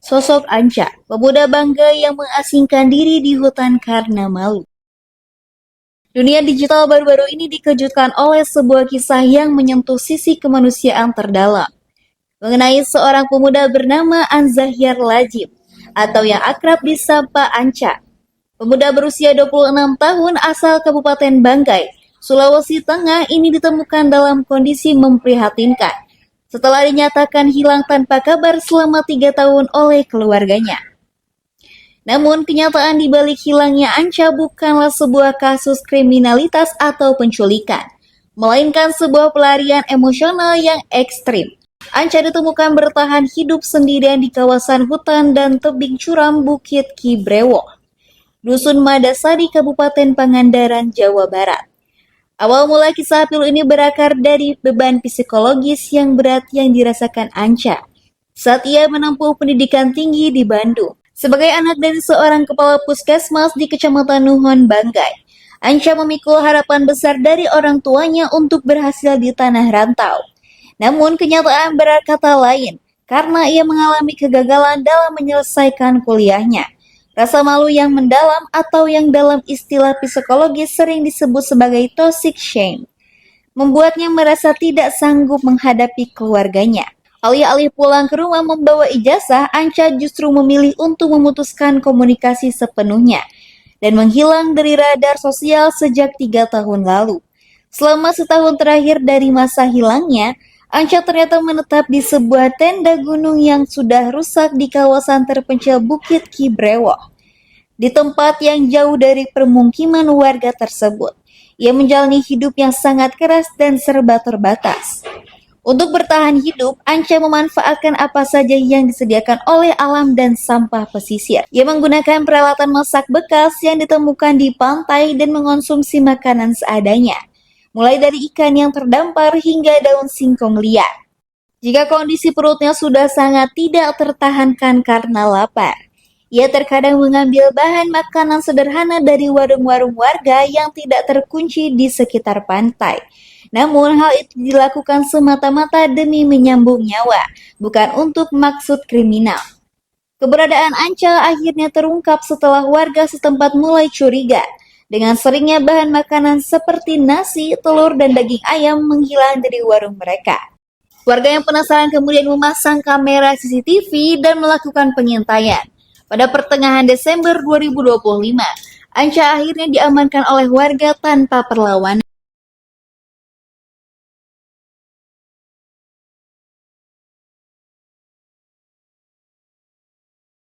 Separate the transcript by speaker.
Speaker 1: Sosok Anca, pemuda bangga yang mengasingkan diri di hutan karena malu. Dunia digital baru-baru ini dikejutkan oleh sebuah kisah yang menyentuh sisi kemanusiaan terdalam. Mengenai seorang pemuda bernama Anzahyar Lajib, atau yang akrab disapa Anca. Pemuda berusia 26 tahun asal Kabupaten Banggai, Sulawesi Tengah ini ditemukan dalam kondisi memprihatinkan setelah dinyatakan hilang tanpa kabar selama 3 tahun oleh keluarganya. Namun, kenyataan di balik hilangnya Anca bukanlah sebuah kasus kriminalitas atau penculikan, melainkan sebuah pelarian emosional yang ekstrim. Anca ditemukan bertahan hidup sendirian di kawasan hutan dan tebing curam Bukit Kibrewo, Dusun Madasari, Kabupaten Pangandaran, Jawa Barat. Awal mula kisah pilu ini berakar dari beban psikologis yang berat yang dirasakan Anca saat ia menempuh pendidikan tinggi di Bandung. Sebagai anak dari seorang kepala puskesmas di Kecamatan Nuhon, Banggai, Anca memikul harapan besar dari orang tuanya untuk berhasil di tanah rantau. Namun kenyataan berkata lain, karena ia mengalami kegagalan dalam menyelesaikan kuliahnya. Rasa malu yang mendalam atau yang dalam istilah psikologis sering disebut sebagai toxic shame, membuatnya merasa tidak sanggup menghadapi keluarganya. Alih-alih pulang ke rumah membawa ijazah, Anca justru memilih untuk memutuskan komunikasi sepenuhnya dan menghilang dari radar sosial sejak 3 tahun lalu. Selama setahun terakhir dari masa hilangnya, Anca ternyata menetap di sebuah tenda gunung yang sudah rusak di kawasan terpencil Bukit Kibrewo, di tempat yang jauh dari permukiman warga tersebut. Ia menjalani hidup yang sangat keras dan serba terbatas. Untuk bertahan hidup, Anca memanfaatkan apa saja yang disediakan oleh alam dan sampah pesisir. Ia menggunakan peralatan masak bekas yang ditemukan di pantai dan mengonsumsi makanan seadanya, mulai dari ikan yang terdampar hingga daun singkong liar. Jika kondisi perutnya sudah sangat tidak tertahankan karena lapar, ia terkadang mengambil bahan makanan sederhana dari warung-warung warga yang tidak terkunci di sekitar pantai. Namun hal itu dilakukan semata-mata demi menyambung nyawa, bukan untuk maksud kriminal. Keberadaan Anca akhirnya terungkap setelah warga setempat mulai curiga dengan seringnya bahan makanan seperti nasi, telur, dan daging ayam menghilang dari warung mereka. Warga yang penasaran kemudian memasang kamera CCTV dan melakukan pengintaian. Pada pertengahan Desember 2025, Anca akhirnya diamankan oleh warga tanpa perlawanan.